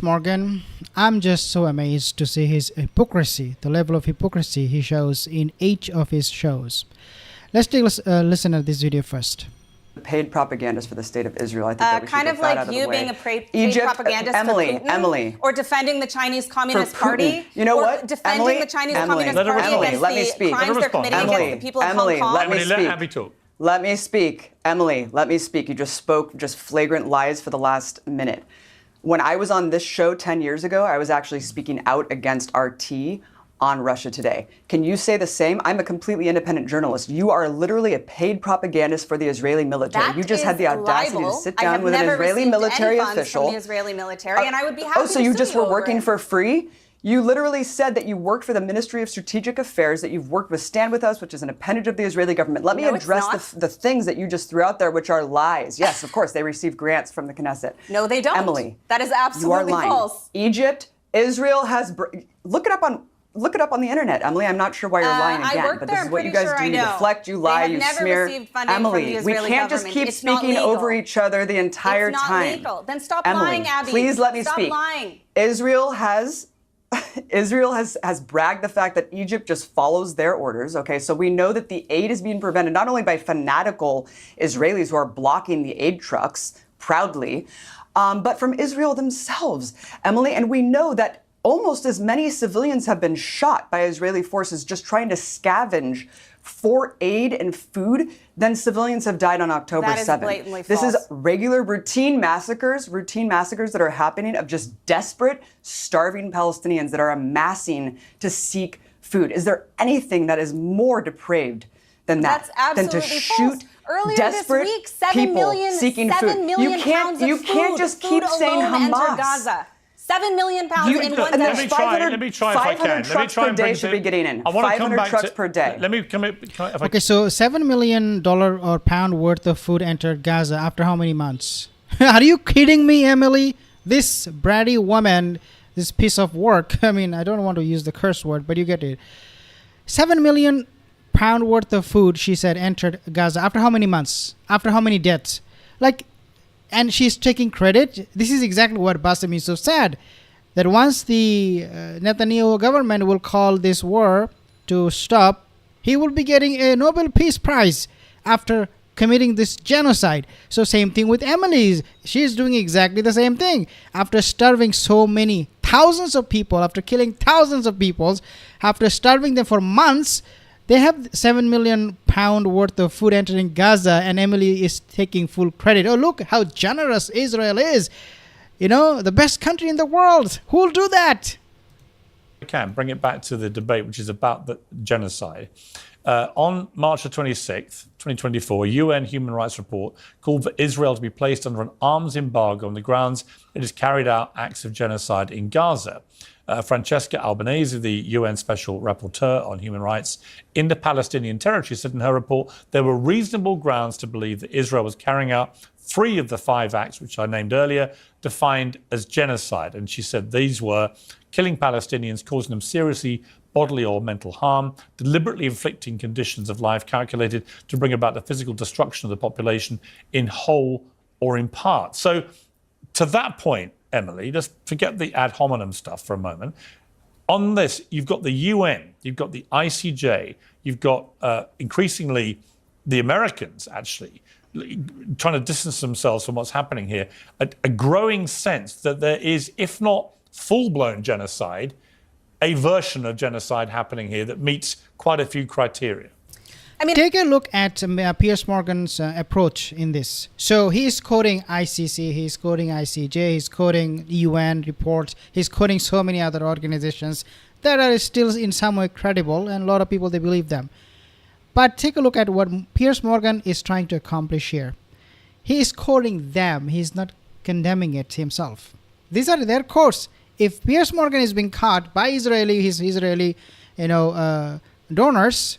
Morgan, I'm just so amazed to see his hypocrisy, the level of hypocrisy he shows in each of his shows. Let's take a listen to this video first. Paid propagandist for the state of Israel. I think that we should kind of get that out like of you the way. being a paid Egypt, propagandist Emily, for Putin, Emily, or defending the Chinese Communist for Putin. Party. You know or what? Defending Emily, the Chinese Emily, Communist let her Party respond. against Let me the speak. crimes they're committing Emily, against the people of Emily, Hong Kong. let me Emily, let speak. Abby talk. Let me speak. Emily, let me speak. You just spoke just flagrant lies for the last minute. When I was on this show 10 years ago, I was actually speaking out against RT on Russia Today. Can you say the same? I'm a completely independent journalist. You are literally a paid propagandist for the Israeli military. That you just had the audacity to sit down with an Israeli military official. From the Israeli military, and I would be happy so to you sue just you were working over it. for free? You literally said that you worked for the Ministry of Strategic Affairs, that you've worked with Stand With Us, which is an appendage of the Israeli government. Let me address the things that you just threw out there, which are lies. Yes, of course, they receive grants from the Knesset. No, they don't. Emily, that is absolutely you are lying. false. Egypt, Israel has... Look it up on the internet, Emily. I'm not sure why you're lying again, but this is what you guys do. You deflect, you lie, you smear. Emily, we can't just keep speaking over each other the entire time. It's not legal. Then stop Emily, lying, Abby. please let me stop speak. Lying. Israel has bragged the fact that Egypt just follows their orders. Okay, so we know that the aid is being prevented not only by fanatical Israelis who are blocking the aid trucks proudly, but from Israel themselves, Emily. And we know that almost as many civilians have been shot by Israeli forces just trying to scavenge for aid and food than civilians have died on October 7th. That is blatantly This false. is regular routine massacres that are happening of just desperate, starving Palestinians that are amassing to seek food. Is there anything that is more depraved than that? That's absolutely than to false. shoot Earlier desperate this week, 7 people million, seeking 7 food? million pounds of you can't food. just Food keep saying alone entered Hamas. Gaza. 7 million pounds in one and day. there's Let me try if I 500 can. trucks per day should be getting in. I want to 500 come back trucks per day. Let me come if I Okay, so $7 million or pound worth of food entered Gaza after how many months? Are you kidding me, Emily? This bratty woman, this piece of work, I mean, I don't want to use the curse word, but you get it. 7 million pound worth of food, she said, entered Gaza after how many months? After how many deaths? And she's taking credit. This is exactly what Bassem Youssef said, that once the Netanyahu government will call this war to stop, he will be getting a Nobel Peace Prize after committing this genocide. So same thing with Emily. She's doing exactly the same thing. After starving so many thousands of people, after killing thousands of people, after starving them for months, they have 7 million pound worth of food entering Gaza, and Emily is taking full credit. Oh, look how generous Israel is. You know, the best country in the world. Who will do that? I can bring it back to the debate, which is about the genocide. On March the 26th, 2024, a UN human rights report called for Israel to be placed under an arms embargo on the grounds it has carried out acts of genocide in Gaza. Francesca Albanese, the UN Special Rapporteur on Human Rights in the Palestinian territory, said in her report there were reasonable grounds to believe that Israel was carrying out 3 of the 5 acts, which I named earlier, defined as genocide. And she said these were killing Palestinians, causing them seriously bodily or mental harm, deliberately inflicting conditions of life calculated to bring about the physical destruction of the population in whole or in part. So to that point, Emily, just forget the ad hominem stuff for a moment. On this, you've got the UN, you've got the ICJ, you've got increasingly the Americans actually trying to distance themselves from what's happening here. A growing sense that there is, if not full-blown genocide, a version of genocide happening here that meets quite a few criteria. I mean, take a look at Piers Morgan's approach in this. So he's quoting ICC, he's quoting ICJ, he's quoting UN reports, he's quoting so many other organizations that are still in some way credible, and a lot of people, they believe them. But take a look at what Piers Morgan is trying to accomplish here. He is quoting them, he's not condemning it himself. These are their quotes. If Piers Morgan is being caught by his Israeli, donors,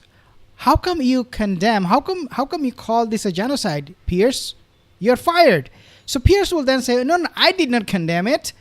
how come you condemn? How come you call this a genocide, Piers? You're fired. So Piers will then say, no, I did not condemn it.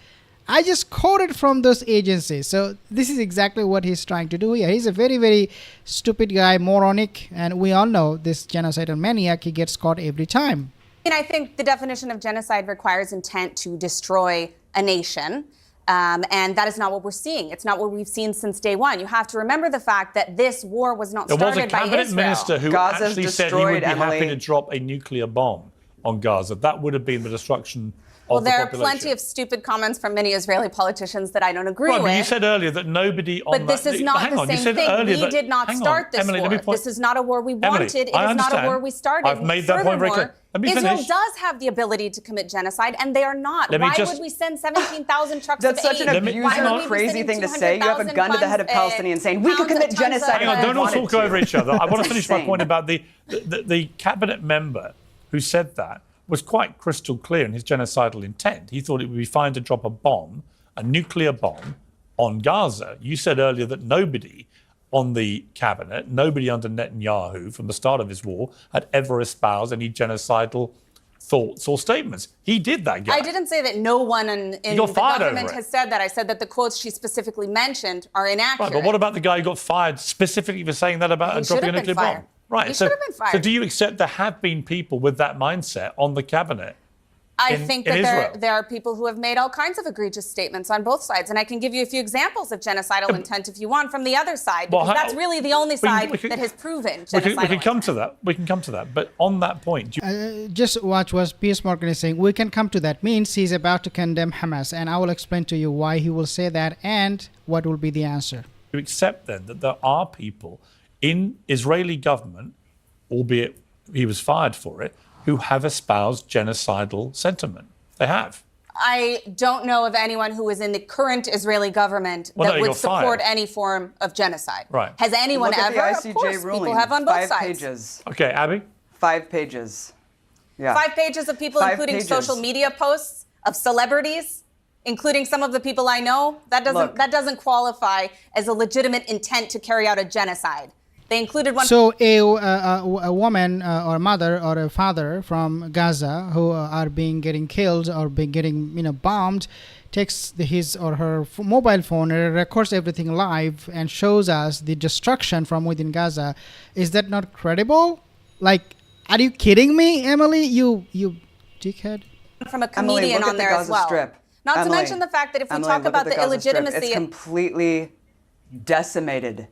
I just quoted from those agencies. So this is exactly what he's trying to do here. He's a very, very stupid guy, moronic, and we all know this genocidal maniac, he gets caught every time. I think the definition of genocide requires intent to destroy a nation. And that is not what we're seeing. It's not what we've seen since day one. You have to remember the fact that this war was not There started was a by cabinet Israel. minister who Gaza's actually said he would be destroyed, happy Emily. to drop a nuclear bomb on Gaza. That would have been the destruction Well, of the there are population. plenty of stupid comments from many Israeli politicians that I don't agree Right, with. but you said earlier that nobody on But this that... is not hang the on, you same said thing. earlier We that- did not hang on, start this Emily, war. let me point- This is not a war we Emily, wanted. It is I not a understand. war we started. I've made that point very clear. Let me Israel finish. does have the ability to commit genocide, and they are not. Let me Why just- would we send 17,000 trucks That's of such aid? an Let me- abuser, hang on. crazy thing to say. You have a gun to the head of Palestinians saying, we could commit genocide. Hang on, if we don't all wanted talk to. over each other. I want to That's finish my insane. point about the cabinet member who said that was quite crystal clear in his genocidal intent. He thought it would be fine to drop a bomb, a nuclear bomb, on Gaza. You said earlier that nobody on the cabinet, nobody under Netanyahu from the start of his war, had ever espoused any genocidal thoughts or statements. He did that, guy. I didn't say that no one in the got fired government over it. has said that. I said that the quotes she specifically mentioned are inaccurate. Right, but what about the guy who got fired specifically for saying that about He should dropping a have been nuclear bomb? fired. Right. He so, should have been fired. So do you accept there have been people with that mindset on the cabinet? I in- think in that Israel? there are people who have made all kinds of egregious statements on both sides. And I can give you a few examples of genocidal intent if you want from the other side, Well, because that's really the only side we could- that has proven We genocidal can come to intent. that. We can come to that. But on that point, do you, Just watch what Piers Morgan is saying. We can come to that. Means he's about to condemn Hamas, and I will explain to you why he will say that and what will be the answer. accept then that there are people in Israeli government, albeit he was fired for it, who have espoused genocidal sentiment? They have. I don't know of anyone who is in the current Israeli government Well, no, that he would got support fired. any form of genocide. Right. Has anyone Look at ever? the ICJ Of course, ruling. people have on both 5 sides. pages. Okay, Abby? 5 pages. Yeah. 5 pages of people, 5 including pages. social media posts of celebrities, including some of the people I know. Look. That doesn't qualify as a legitimate intent to carry out a genocide. They included one. So a woman or a mother or a father from Gaza who are getting killed or getting bombed takes his or her mobile phone and records everything live and shows us the destruction from within Gaza. Is that not credible? Like, are you kidding me, Emily? You dickhead. From a Emily, comedian look on at the there as Gaza well. Strip. Not to Emily, mention the fact that if we Emily, talk look about at the Gaza Strip. illegitimacy, It's completely decimated.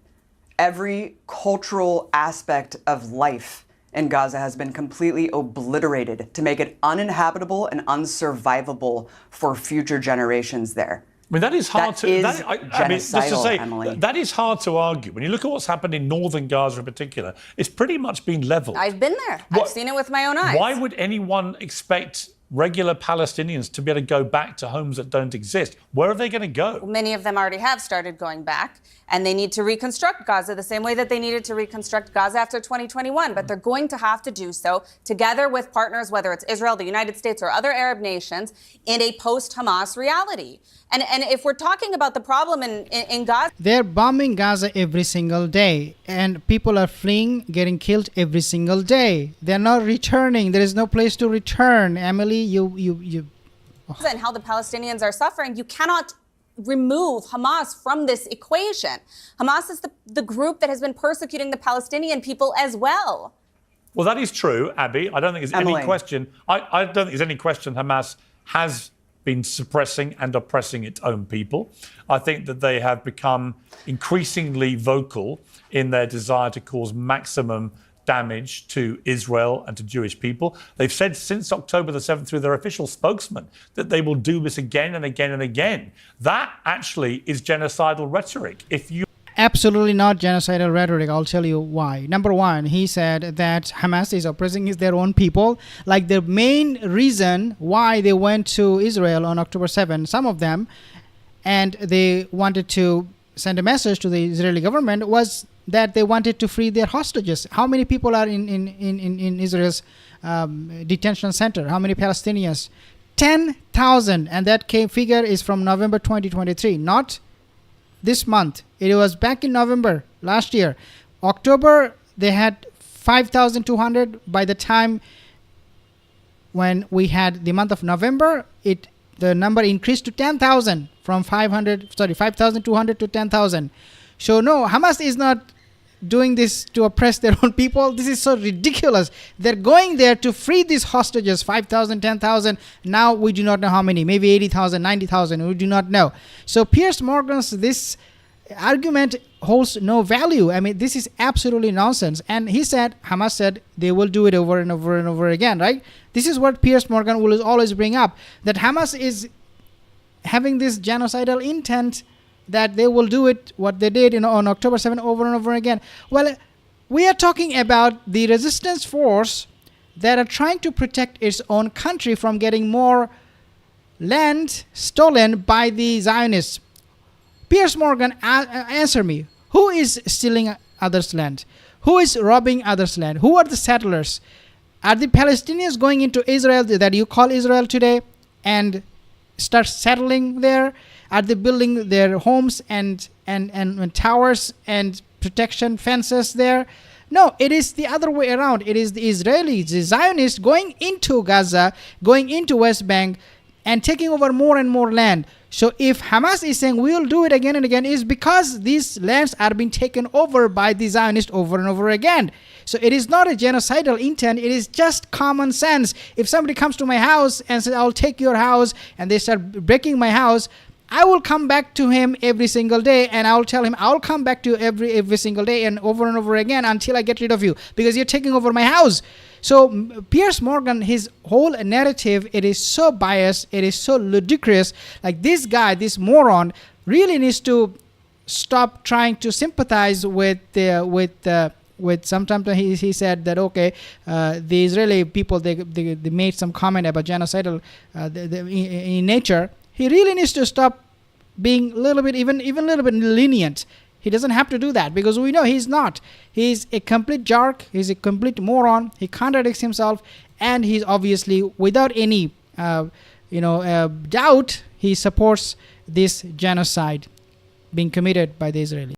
Every cultural aspect of life in Gaza has been completely obliterated to make it uninhabitable and unsurvivable for future generations there. I mean, that is hard That to. is I mean, just to genocidal, say, Emily. that is hard to argue. When you look at what's happened in northern Gaza in particular, it's pretty much been leveled. I've been there. What- I've seen it with my own eyes. Why would anyone expect regular Palestinians to be able to go back to homes that don't exist? Where are they going to go? Many of them already have started going back, and they need to reconstruct Gaza the same way that they needed to reconstruct Gaza after 2021. But they're going to have to do so together with partners, whether it's Israel, the United States, or other Arab nations, in a post-Hamas reality. And if we're talking about the problem in Gaza, They're bombing Gaza every single day, and people are fleeing, getting killed every single day. They're not returning. There is no place to return. Emily, you. and how the Palestinians are suffering, you cannot remove Hamas from this equation. Hamas is the group that has been persecuting the Palestinian people as well. Well, that is true, Abby. I don't think there's Emily. any question. I don't think there's any question Hamas has been suppressing and oppressing its own people. I think that they have become increasingly vocal in their desire to cause maximum damage to Israel and to Jewish people. They've said since October the 7th through their official spokesman that they will do this again and again and again. That actually is genocidal rhetoric. If you Absolutely not genocidal rhetoric. I'll tell you why. Number one, he said that Hamas is oppressing their own people. Like the main reason why they went to Israel on October 7, some of them, and they wanted to send a message to the Israeli government was that they wanted to free their hostages. How many people are in Israel's detention center? How many Palestinians? 10,000. And that figure is from November 2023, not this month. It was back in November last year. October, they had 5,200. By the time when we had the month of November, the number increased to 10,000 from 5,200 to 10,000. So no, Hamas is not doing this to oppress their own people? This is so ridiculous. They're going there to free these hostages, 5,000, 10,000. Now we do not know how many, maybe 80,000, 90,000. We do not know. So Piers Morgan's this argument holds no value. I mean, this is absolutely nonsense. And he said, Hamas said they will do it over and over and over again, right? This is what Piers Morgan will always bring up, that Hamas is having this genocidal intent, that they will do it, what they did on October 7 over and over again. Well, we are talking about the resistance force that are trying to protect its own country from getting more land stolen by the Zionists. Piers Morgan, answer me. Who is stealing others' land? Who is robbing others' land? Who are the settlers? Are the Palestinians going into Israel, that you call Israel today, and start settling there? Are they building their homes and towers and protection fences there? No, it is the other way around. It is the Israelis, the Zionists, going into Gaza, going into West Bank, and taking over more and more land. So if Hamas is saying we'll do it again and again, is because these lands are being taken over by the Zionists over and over again. So it is not a genocidal intent. It is just common sense. If somebody comes to my house and says, I'll take your house, and they start breaking my house, I will come back to him every single day, and I'll tell him I'll come back to you every single day and over again until I get rid of you, because you're taking over my house. So Piers Morgan, his whole narrative, it is so biased, it is so ludicrous. Like, this guy, this moron, really needs to stop trying to sympathize with sometimes he said that, okay, the Israeli people, they made some comment about genocidal in nature. He really needs to stop being a little bit, even a little bit lenient. He doesn't have to do that, because we know he's not. He's a complete jerk. He's a complete moron. He contradicts himself, and he's obviously, without any doubt, he supports this genocide being committed by the Israelis.